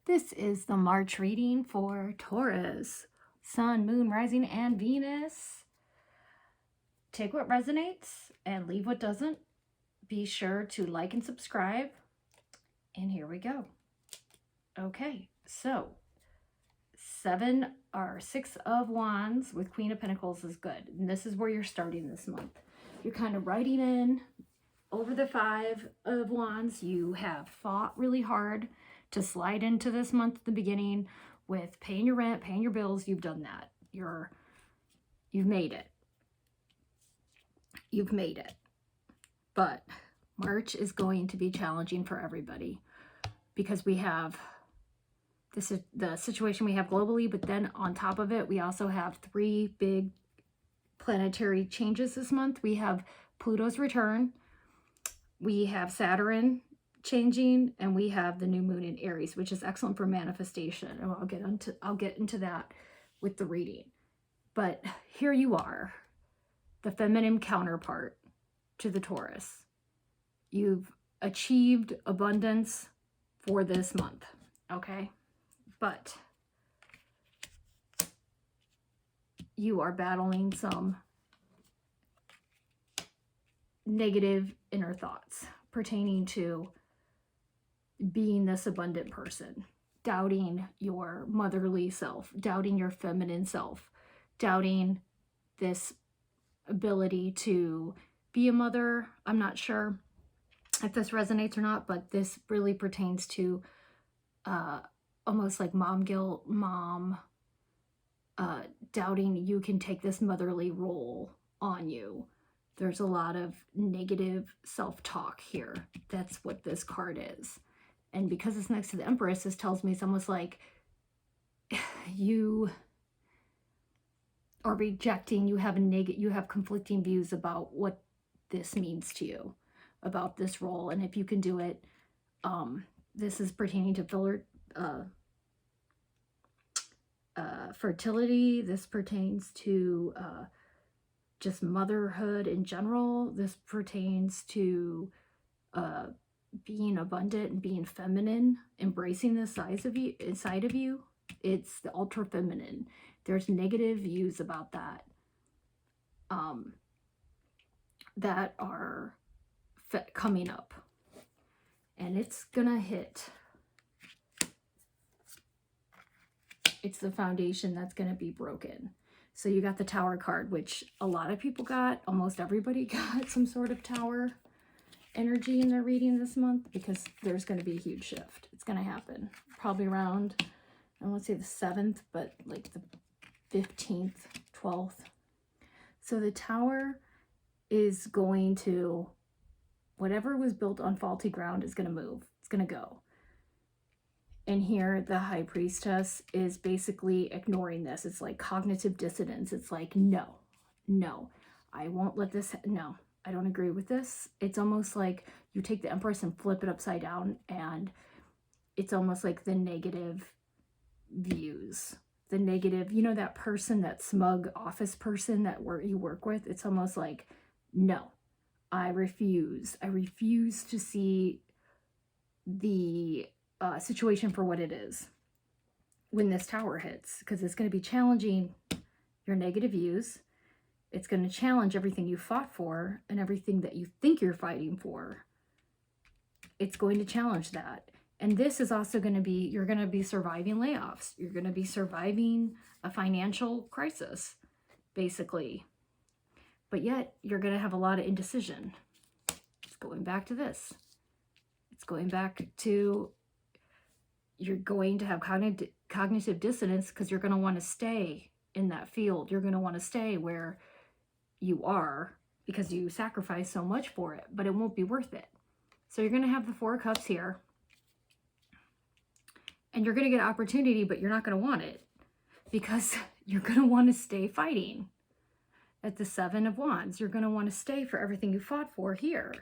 This is the March reading for Taurus, Sun, Moon, Rising, and Venus. Take what resonates and leave what doesn't. Be sure to like and subscribe. And here we go. Okay, so 6 of Wands with Queen of Pentacles is good. And this is where you're starting this month. You're kind of writing in over the 5 of Wands. You have fought really hard to slide into this month at the beginning with paying your rent, paying your bills. You've done that. You've made it. You've made it. But March is going to be challenging for everybody because we have this is the situation we have globally, but then on top of it, we also have 3 big planetary changes this month. We have Pluto's return, we have Saturn changing, and we have the new moon in Aries, which is excellent for manifestation. And I'll get into that with the reading. But here you are, the feminine counterpart to the Taurus. You've achieved abundance for this month, okay? But you are battling some negative inner thoughts pertaining to being this abundant person, doubting your motherly self, doubting your feminine self, doubting this ability to be a mother. I'm not sure if this resonates or not, but this really pertains to almost like mom guilt, doubting you can take this motherly role on you. There's a lot of negative self-talk here. That's what this card is. And because it's next to the Empress, this tells me it's almost like you are rejecting, you have conflicting views about what this means to you, about this role. And if you can do it, this is pertaining to fertility. This pertains to just motherhood in general. This pertains to being abundant and being feminine, embracing the inside of you. It's the ultra feminine. There's negative views about that that are coming up, and it's gonna hit. It's the foundation that's going to be broken. So you got the Tower card, which a lot of people got. Almost everybody got some sort of Tower energy in their reading this month, because there's going to be a huge shift. It's going to happen probably around, I won't say the 7th, but like the 15th, 12th. So the Tower is going to, whatever was built on faulty ground is going to move. It's going to go. And here the High Priestess is basically ignoring this. It's like cognitive dissonance. It's like, no, I won't let this, no, I don't agree with this. It's almost like you take the Empress and flip it upside down, and it's almost like the negative views, the negative, you know, that person, that smug office person that you work with. It's almost like, no, I refuse to see the situation for what it is when this Tower hits, because it's going to be challenging your negative views. It's going to challenge everything you fought for and everything that you think you're fighting for. It's going to challenge that. And this is also going to be, you're going to be surviving layoffs. You're going to be surviving a financial crisis, basically. But yet you're going to have a lot of indecision. It's going back to this. It's going back to, you're going to have cognitive dissonance because you're going to want to stay in that field. You're going to want to stay where you are because you sacrifice so much for it, but it won't be worth it. So you're going to have the 4 of Cups here, and you're going to get opportunity, but you're not going to want it because you're going to want to stay fighting. At the 7 of Wands, you're going to want to stay for everything you fought for here.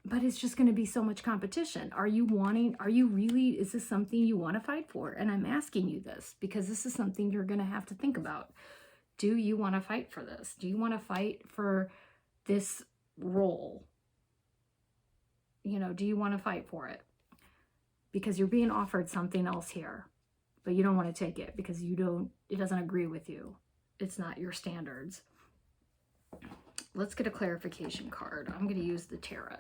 But it's just going to be so much competition. Is this something you want to fight for? And I'm asking you this because this is something you're going to have to think about. Do you want to fight for this? Do you want to fight for this role? You know, do you want to fight for it? because you're being offered something else here, but you don't want to take it because it doesn't agree with you. It's not your standards. Let's get a clarification card. I'm going to use the Tarot.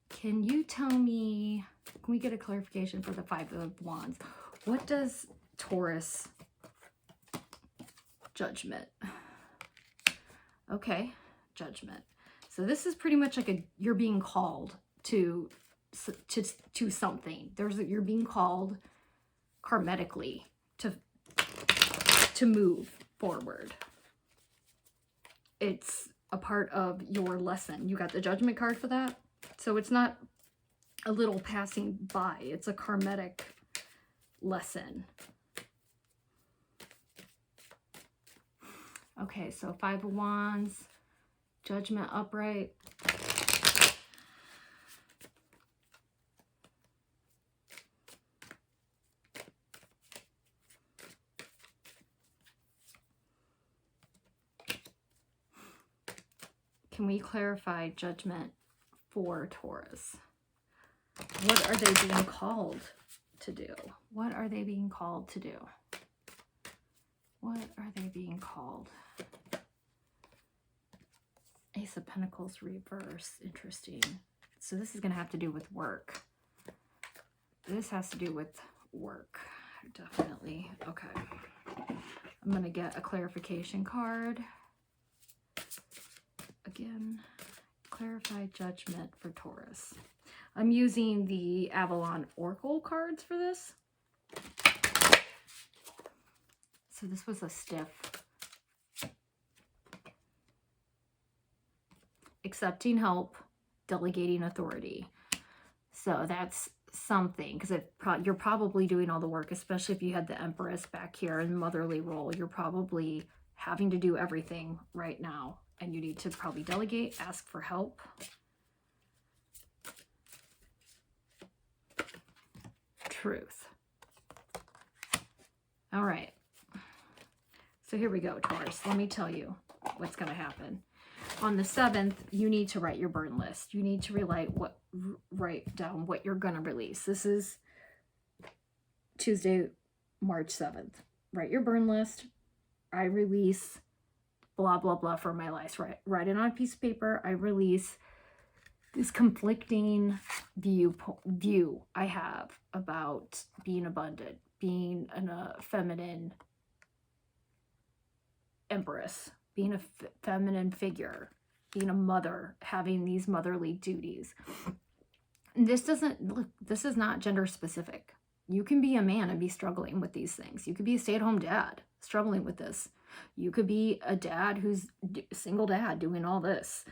Can you tell me, can we get a clarification for the Five of Wands? What does Taurus Judgment? Okay, Judgment. So this is pretty much like you're being called to something. You're being called karmatically to move forward. It's a part of your lesson. You got the Judgment card for that. So it's not a little passing by. It's a karmatic lesson. Okay, so Five of Wands, Judgment upright. Can we clarify Judgment for Taurus? What are they being called to do? What are they being called to do? What are they being called? Ace of Pentacles reverse. Interesting. So this is going to have to do with work. This has to do with work. Definitely. Okay. I'm going to get a clarification card. Again, clarify Judgment for Taurus. I'm using the Avalon Oracle cards for this. So this was a stiff. Accepting help, delegating authority. So that's something, because you're probably doing all the work, especially if you had the Empress back here in motherly role. You're probably having to do everything right now, and you need to probably delegate, ask for help. Truth. All right. So here we go, Taurus. Let me tell you what's going to happen. On the 7th, you need to write your burn list. You need to write down what you're going to release. This is Tuesday, March 7th. Write your burn list. I release blah, blah, blah for my life. Write it on a piece of paper. I release this conflicting view I have about being abundant, being a feminine empress, being a feminine figure, being a mother, having these motherly duties. And this is not gender specific. You can be a man and be struggling with these things. You could be a stay-at-home dad struggling with this. You could be a dad who's a single dad doing all this.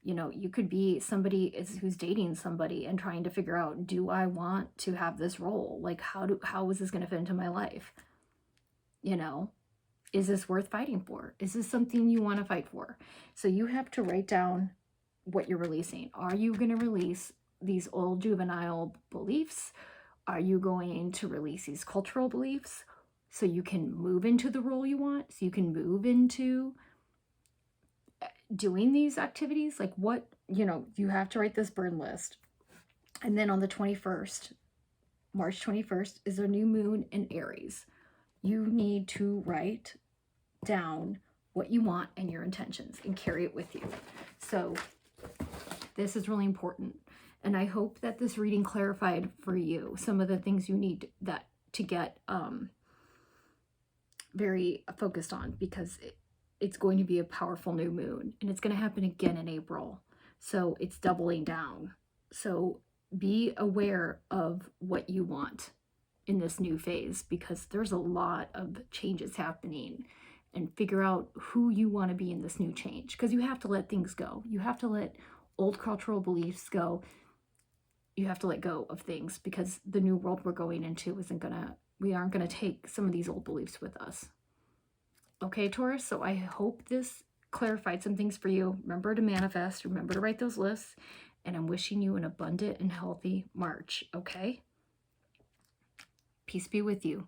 You know, you could be somebody who's dating somebody and trying to figure out, do I want to have this role? Like, how is this going to fit into my life? You know, is this worth fighting for? Is this something you want to fight for? So you have to write down what you're releasing. Are you going to release these old juvenile beliefs? Are you going to release these cultural beliefs so you can move into the role you want? So you can move into doing these activities? Like what, you know, you have to write this burn list. And then on the 21st, March 21st, is a new moon in Aries. You need to write down what you want and your intentions and carry it with you. So this is really important. And I hope that this reading clarified for you some of the things you need to get very focused on, because it's going to be a powerful new moon, and it's going to happen again in April. So it's doubling down. So be aware of what you want in this new phase, because there's a lot of changes happening, and figure out who you want to be in this new change, because you have to let things go. You have to let old cultural beliefs go. You have to let go of things, because the new world we're going into we aren't going to take some of these old beliefs with us. Okay, Taurus, so I hope this clarified some things for you. Remember to manifest, remember to write those lists, and I'm wishing you an abundant and healthy March, okay? Peace be with you.